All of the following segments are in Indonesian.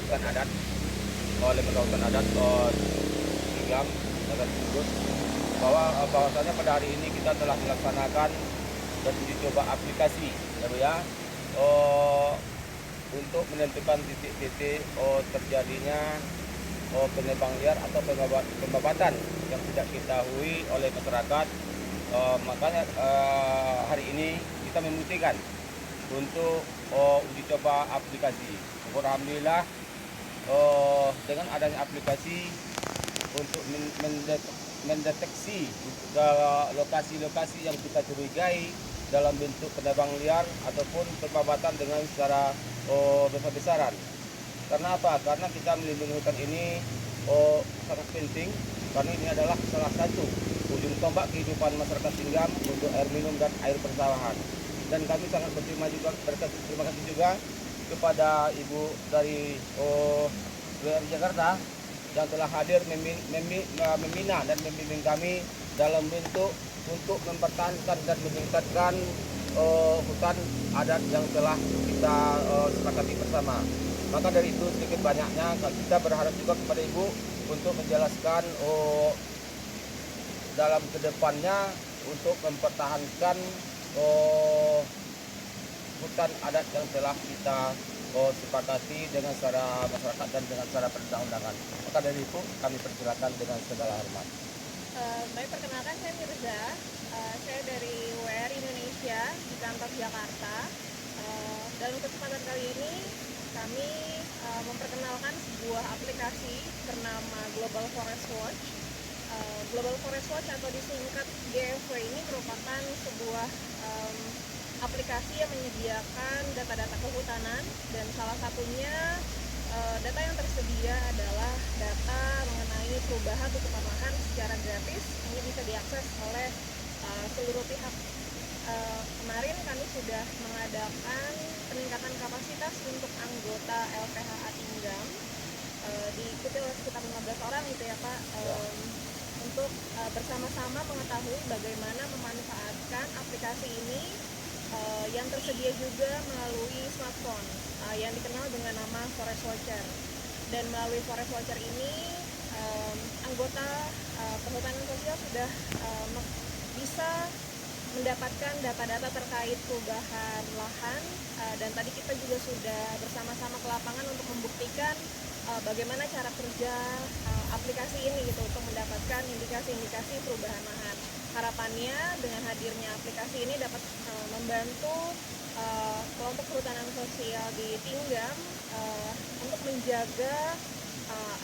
hutan adat oleh hutan adat Tinggam Negara Sudut bahwasanya pada hari ini kita telah melaksanakan dan uji coba aplikasi untuk menentukan titik-titik terjadinya penebang liar atau pembabatan yang tidak diketahui oleh masyarakat. Makanya hari ini kita membuktikan untuk uji coba aplikasi. Alhamdulillah dengan adanya aplikasi untuk mendeteksi lokasi-lokasi yang kita curigai dalam bentuk penebang liar ataupun pembabatan dengan secara besar-besaran. Karena apa? Karena kita melindungi hutan ini sangat penting, karena ini adalah salah satu ujung tombak kehidupan masyarakat Tinggam untuk air minum dan air persawahan. Dan kami sangat terima kasih juga kepada Ibu dari WRI Jakarta yang telah hadir membina dan membimbing kami dalam bentuk untuk mempertahankan dan meningkatkan hutan adat yang telah kita sepakati bersama. Maka dari itu sedikit banyaknya kita berharap juga kepada Ibu untuk menjelaskan dalam kedepannya untuk mempertahankan hutan adat yang telah kita sepakati dengan secara masyarakat dan dengan secara perundang-undangan. Maka dari itu kami persilakan dengan segala hormat. Baik, perkenalkan saya Mirza. Saya dari WRI Indonesia di kantor Jakarta. Dalam kesempatan kali ini kami memperkenalkan sebuah aplikasi bernama Global Forest Watch. Global Forest Watch atau disingkat GFW ini merupakan sebuah aplikasi yang menyediakan data-data kehutanan, dan salah satunya data yang tersedia adalah data mengenai perubahan tutupan lahan secara gratis. Ini bisa diakses oleh seluruh pihak. Kemarin kami sudah mengadakan peningkatan kapasitas untuk anggota LPHA Tinggam, diikuti oleh sekitar 15 orang itu ya Pak, untuk bersama-sama mengetahui bagaimana memanfaatkan aplikasi ini yang tersedia juga melalui smartphone yang dikenal dengan nama Forest Watcher. Dan melalui Forest Watcher ini anggota perhutanan sosial sudah bisa mendapatkan data-data terkait perubahan lahan, dan tadi kita juga sudah bersama-sama ke lapangan untuk membuktikan bagaimana cara kerja aplikasi ini gitu untuk mendapatkan indikasi-indikasi perubahan lahan. Harapannya dengan hadirnya aplikasi ini dapat membantu kelompok perhutanan sosial di Tinggam untuk menjaga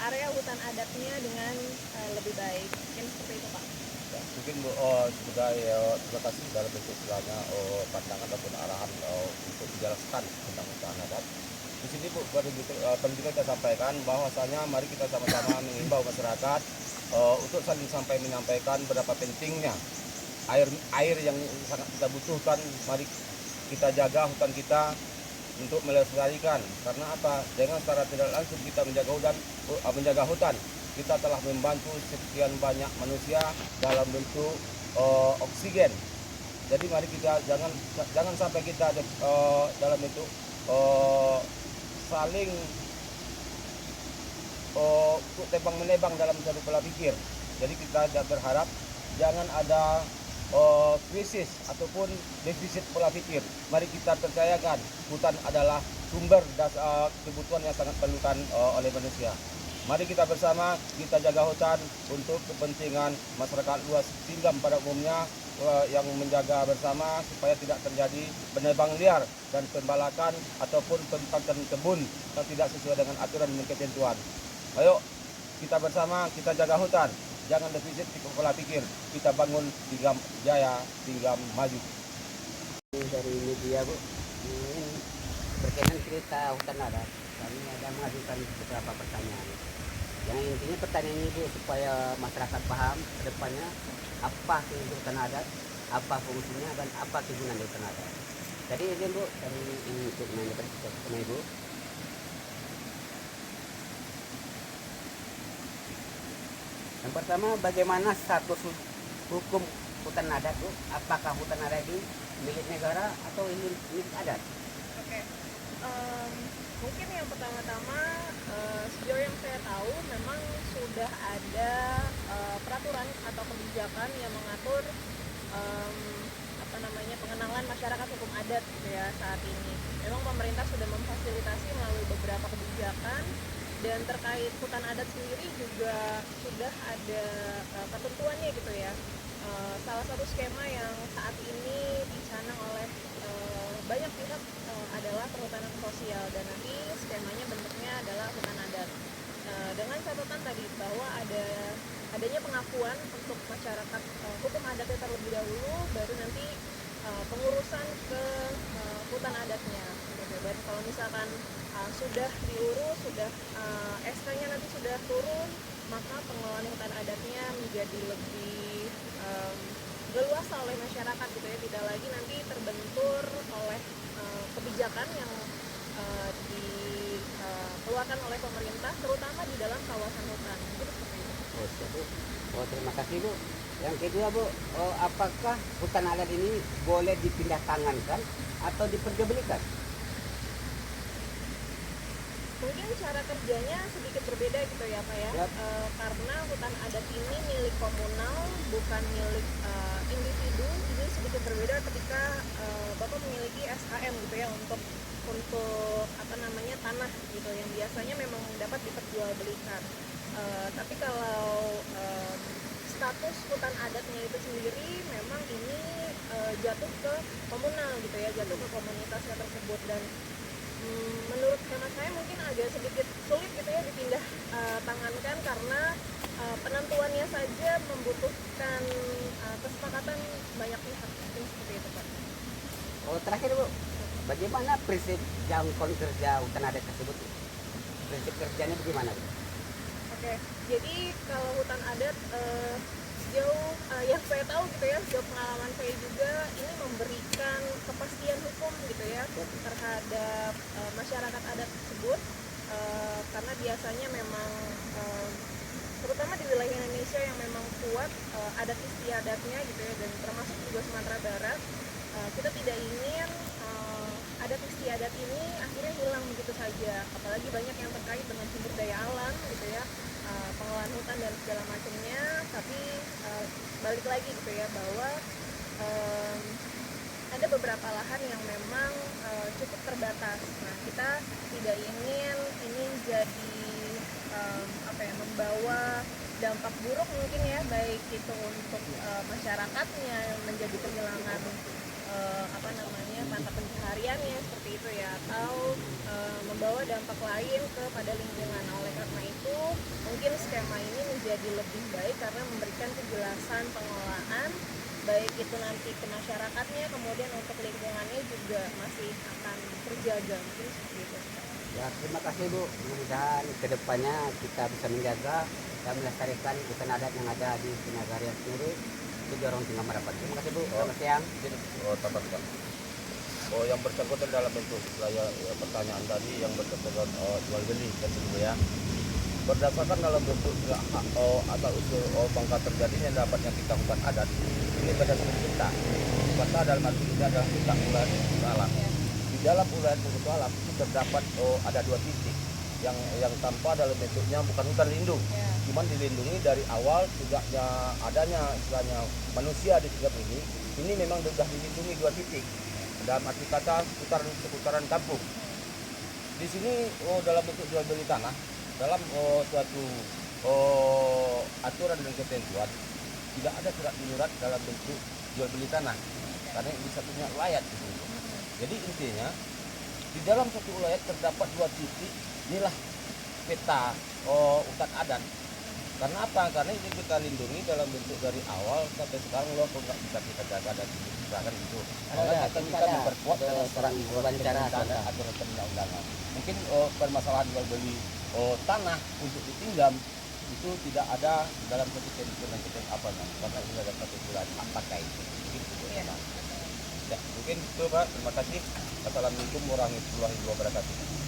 area hutan adatnya dengan lebih baik. Mungkin seperti itu Pak. Ya, mungkin Bu sebagai terima kasih dalam bentuk segala pandangan ataupun arahan untuk menjelaskan tentang hutan adat. Di sini Bu, perlu kita sampaikan bahwasanya mari kita sama-sama mengimbau masyarakat untuk saling menyampaikan berapa pentingnya air yang sangat kita butuhkan. Mari kita jaga hutan kita untuk melestarikan. Karena apa? Dengan secara tidak langsung kita menjaga hutan, kita telah membantu sekian banyak manusia dalam bentuk oksigen. Jadi mari kita jangan sampai kita dalam bentuk saling tebang menebang dalam satu pola pikir. Jadi kita berharap jangan ada krisis ataupun defisit pola pikir. Mari kita percayakan hutan adalah sumber kebutuhan yang sangat perlukan oleh manusia. Mari kita bersama kita jaga hutan untuk kepentingan masyarakat luas Tinggam pada umumnya, yang menjaga bersama supaya tidak terjadi penebang liar dan pembalakan ataupun pembangunan kebun yang tidak sesuai dengan aturan dan ketentuan. Ayo kita bersama kita jaga hutan, jangan defisit pola pikir, kita bangun Tinggam Jaya, Tinggam maju. Dari media Bu, ini berkaitan cerita hutan adat, kami ada mengajukan beberapa pertanyaan. Yang intinya pertanyaan ini Bu, supaya masyarakat paham ke depannya apa itu hutan adat, apa fungsinya, dan apa kegunaan hutan adat. Jadi ini Bu, dari ini untuk menanyakan sama Ibu. Yang pertama, bagaimana status hukum hutan adat Bu? Apakah hutan adat ini milik negara atau milik adat? Oke. Em, Mungkin yang pertama-tama sejauh yang saya tahu memang sudah ada peraturan atau kebijakan yang mengatur em, pengenalan masyarakat hukum adat gitu ya saat ini. Memang pemerintah sudah memfasilitasi melalui beberapa kebijakan, dan terkait hutan adat sendiri juga sudah ada ketentuannya gitu ya. Salah satu skema yang saat ini dicanang oleh banyak pihak adalah perhutanan sosial, dan nanti skemanya bentuknya adalah hutan adat. Dengan catatan tadi bahwa adanya pengakuan untuk masyarakat hukum adatnya terlebih dahulu, baru nanti pengurusan ke hutan adatnya gitu. Dan kalau misalkan sudah diurus, sudah SK-nya nanti sudah turun, maka pengelolaan hutan adatnya menjadi lebih leluasa oleh masyarakat gitu ya, tidak lagi nanti terbentur oleh kebijakan yang dikeluarkan oleh pemerintah, terutama di dalam kawasan hutan. Jadi seperti itu. Oh, siap, Bu. Oh, terima kasih, Bu. Yang kedua, Bu, apakah hutan adat ini boleh dipindah tangankan atau diperjualbelikan? Mungkin cara kerjanya sedikit berbeda gitu ya Pak ya. Yap. Karena hutan adat ini milik komunal, bukan milik individu. Jadi sedikit berbeda ketika Bapak memiliki SKM gitu ya untuk tanah gitu yang biasanya memang dapat diperjualbelikan. Tapi kalau status hutan adatnya itu sendiri memang ini jatuh ke komunal gitu ya, jatuh ke komunitasnya tersebut. Dan menurut hemat saya mungkin agak sedikit sulit gitu ya dipindah tangankan, karena penentuannya saja membutuhkan kesepakatan banyak pihak. Mungkin seperti itu Pak. Oh, terakhir, Bu, bagaimana prinsip jangkauan kerja hutan adat tersebut? Prinsip kerjanya bagaimana, Bu? Oke, jadi kalau hutan adat sejauh yang saya tahu gitu ya, sejauh pengalaman saya juga, ini memberikan kepastian hukum gitu ya terhadap masyarakat adat tersebut, karena biasanya memang terutama di wilayah Indonesia yang memang kuat adat istiadatnya gitu ya, dan termasuk juga Sumatera Barat, kita tidak ingin adat istiadat ini akhirnya hilang begitu saja, apalagi banyak yang terkait dengan sumber daya alam gitu ya, pengelolaan hutan dan segala macamnya. Tapi balik lagi gitu ya, bahwa ada beberapa lahan yang memang cukup terbatas. Nah, kita tidak ingin ini jadi membawa dampak buruk mungkin ya, baik itu untuk masyarakatnya menjadi kehilangan mata pencahariannya seperti itu ya, atau membawa dampak lain kepada lingkungan. Nah, oleh karena itu mungkin skema ini menjadi lebih baik karena memberikan kejelasan pengelolaan, baik itu nanti ke masyarakatnya, kemudian untuk lingkungannya juga masih akan terjaga. Mungkin seperti itu. Ya, terima kasih, Bu. Mudah-mudahan kedepannya kita bisa menjaga dan melestarikan hutan adat yang ada di Nagarian sendiri. Itu dorong tinggal merapat. Terima kasih, Bu. Selamat siang. Tambah Pak. Yang bersangkutan dalam bentuk pertanyaan tadi yang bersangkutan jual beli kan begitu ya. Berdasarkan dalam bentuk asal usul bangka terjadinya dapatnya kita hutan adat ini berdasarkan kita. Kita dalam arti ini adalah kita ulayan alam. Di dalam ulayan alam itu terdapat ada dua titik yang tanpa dalam bentuknya bukan hutan lindung. Cuman dilindungi dari awal sejak adanya istilahnya manusia di setiap ini memang sudah dilindungi dua titik dalam arti kata seputaran kampung. Di sini dalam bentuk jual beli tanah dalam suatu aturan dan ketentuan tidak ada surat menyurat dalam bentuk jual beli tanah karena ini satunya ulayat di sini. Jadi intinya di dalam satu ulayat terdapat dua titik, inilah peta hutan adat. Karena apa? Karena ini kita lindungi dalam bentuk dari awal sampai sekarang loh, kok nggak bisa kita jaga dan misalkan itu. Karena kita bisa memperkuat dalam sekarang aturan perundang-undangan. Mungkin permasalahan jual beli tanah untuk ditinjam itu tidak ada dalam satu ketentuan apa namanya, karena ini ada satu bulan hak pakai. Gitu, ya, mungkin itu Pak. Terima kasih. Assalamualaikum warahmatullahi wabarakatuh.